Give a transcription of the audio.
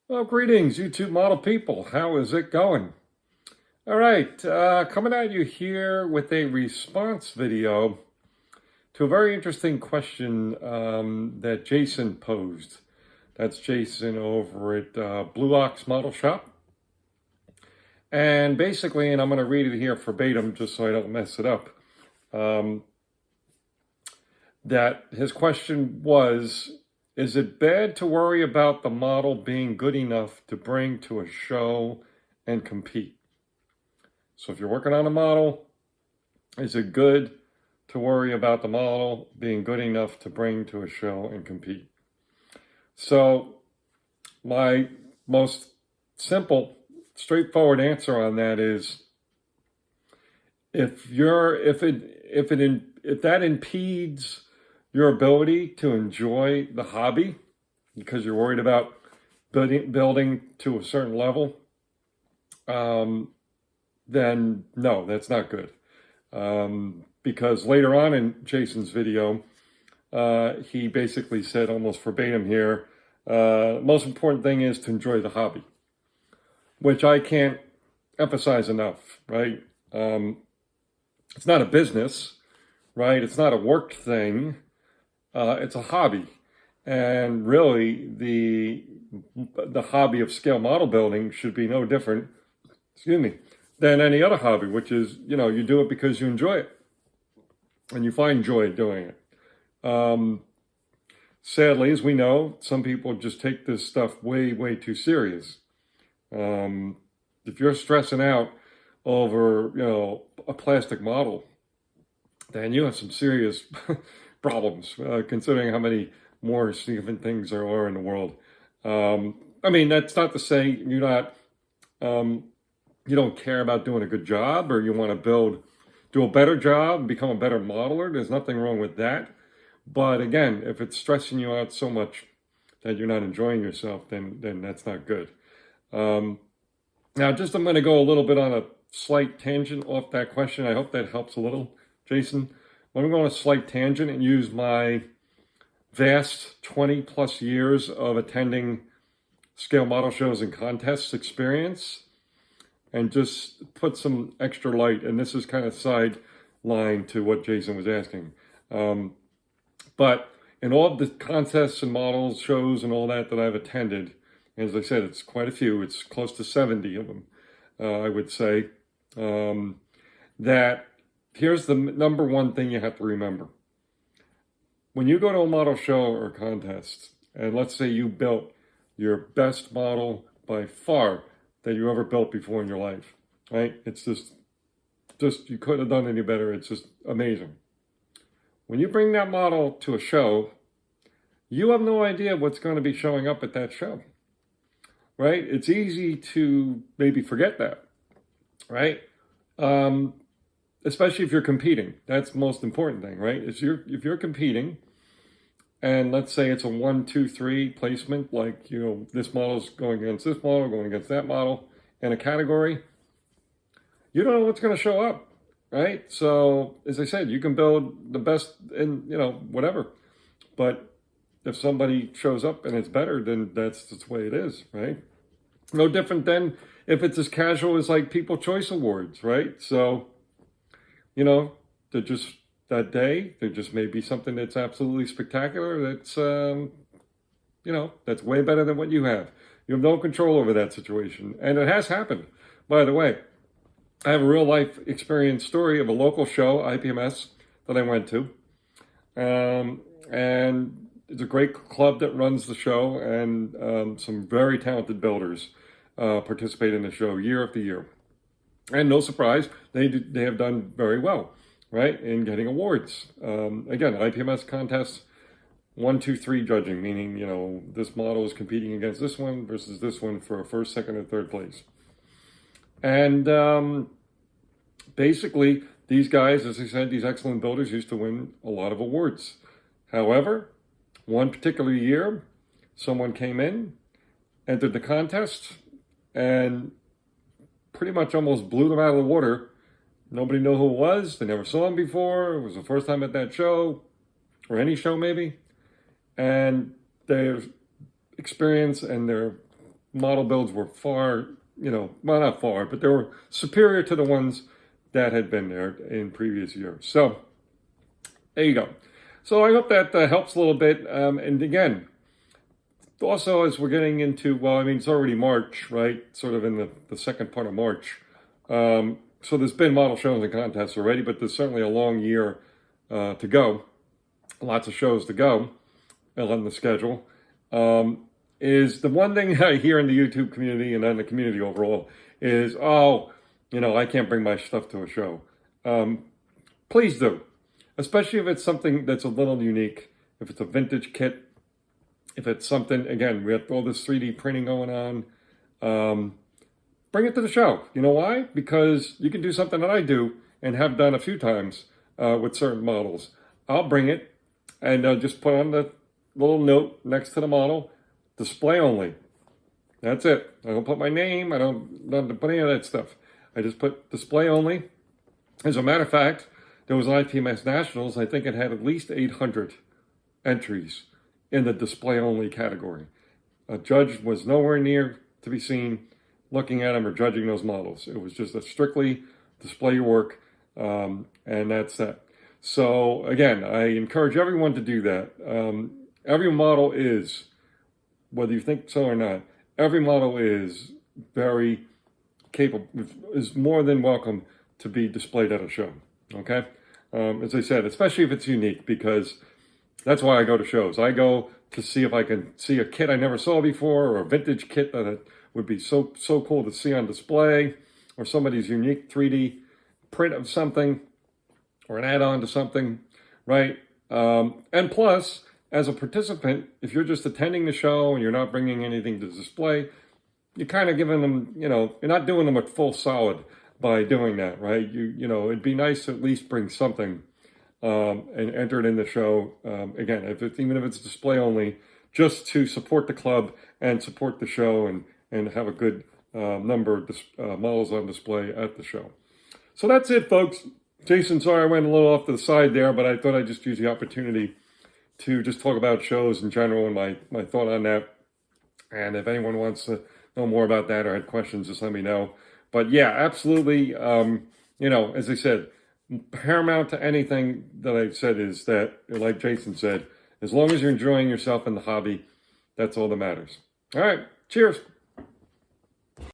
Well, greetings, YouTube model people. How is it going? All right, coming at you here with a response video to a very interesting question that Jason posed. That's Jason over at Blue Ox Model Shop. And basically, and I'm going to read it here verbatim just so I don't mess it up, that his question was, is it bad to worry about the model being good enough to bring to a show and compete? So if you're working on a model, is it good to worry about the model being good enough to bring to a show and compete? So my most simple, straightforward answer on that is if that impedes your ability to enjoy the hobby because you're worried about building to a certain level, then no, that's not good. Because later on in Jason's video, he basically said almost verbatim here, most important thing is to enjoy the hobby, which I can't emphasize enough, right? It's not a business, right? It's not a work thing. It's a hobby. And really, the hobby of scale model building should be no different, than any other hobby, which is, you do it because you enjoy it. And you find joy doing it. Sadly, as we know, some people just take this stuff way, way too serious. If you're stressing out over, a plastic model, then you have some serious problems, considering how many more significant things there are in the world. I mean, that's not to say you're not, you don't care about doing a good job, or you want to do a better job, become a better modeler. There's nothing wrong with that. But again, if it's stressing you out so much that you're not enjoying yourself, then that's not good. Now, I'm going to go a little bit on a slight tangent off that question. I hope that helps a little, Jason. I'm going to go on a slight tangent and use my vast 20 plus years of attending scale model shows and contests experience and just put some extra light. And this is kind of sideline to what Jason was asking. But in all of the contests and models, shows and all that I've attended, as I said, it's quite a few. It's close to 70 of them, I would say, that here's the number one thing you have to remember. When you go to a model show or contest, and let's say you built your best model by far that you ever built before in your life, right? It's just you couldn't have done any better. It's just amazing. When you bring that model to a show, you have no idea what's going to be showing up at that show, right? It's easy to maybe forget that, right? Especially if you're competing. That's the most important thing, right? If you're competing, and let's say it's a 1, 2, 3 placement, like, this model's going against this model, going against that model in a category, you don't know what's going to show up, right? So, as I said, you can build the best in, whatever. But if somebody shows up and it's better, then that's the way it is, right? No different than if it's as casual as like People Choice Awards, right? So, they're just that day, there just may be something that's absolutely spectacular that's, that's way better than what you have. You have no control over that situation. And it has happened, by the way. I have a real life experience story of a local show, IPMS, that I went to. And it's a great club that runs the show, and some very talented builders participate in the show year after year. And no surprise, they have done very well, right, in getting awards. Again, IPMS contests, 1, 2, 3 judging, meaning, this model is competing against this one versus this one for a first, second, and third place. And basically, these guys, as I said, these excellent builders used to win a lot of awards. However, one particular year, someone came in, entered the contest, and pretty much almost blew them out of the water. Nobody knew who it was. They never saw him before. It was the first time at that show, or any show maybe. And their experience and their model builds were far, well, not far, but they were superior to the ones that had been there in previous years. So there you go. So I hope that helps a little bit. And again, also as we're getting into, well, I mean, it's already March, right? Sort of in the second part of March. So there's been model shows and contests already, but there's certainly a long year to go. Lots of shows to go on the schedule. Is the one thing I hear in the YouTube community and in the community overall is, oh, I can't bring my stuff to a show. Please do. Especially if it's something that's a little unique. If it's a vintage kit. If it's something, again, we have all this 3D printing going on. Bring it to the show. You know why? Because you can do something that I do and have done a few times with certain models. I'll bring it and just put on the little note next to the model, display only. That's it. I don't put my name. I don't put any of that stuff. I just put display only. As a matter of fact, there was an ITMS Nationals. I think it had at least 800 entries in the display only category. A judge was nowhere near to be seen looking at them or judging those models. It was just a strictly display your work, and that's that. So again, I encourage everyone to do that. Every model is, whether you think so or not, every model is very capable, is more than welcome to be displayed at a show, okay? As I said, especially if it's unique, because that's why I go to shows. I go to see if I can see a kit I never saw before, or a vintage kit that would be so cool to see on display, or somebody's unique 3D print of something, or an add-on to something, right? And plus, as a participant, if you're just attending the show and you're not bringing anything to display, you're kind of giving them, you're not doing them a full solid by doing that, right? It'd be nice to at least bring something and enter it in the show. Again, even if it's display only, just to support the club and support the show and have a good number of models on display at the show. So that's it, folks. Jason, sorry I went a little off to the side there, but I thought I'd just use the opportunity to just talk about shows in general and my thought on that. And if anyone wants to know more about that or had questions, just let me know. But yeah, absolutely. As I said, paramount to anything that I've said is that, like Jason said, as long as you're enjoying yourself in the hobby, that's all that matters. All right. Cheers.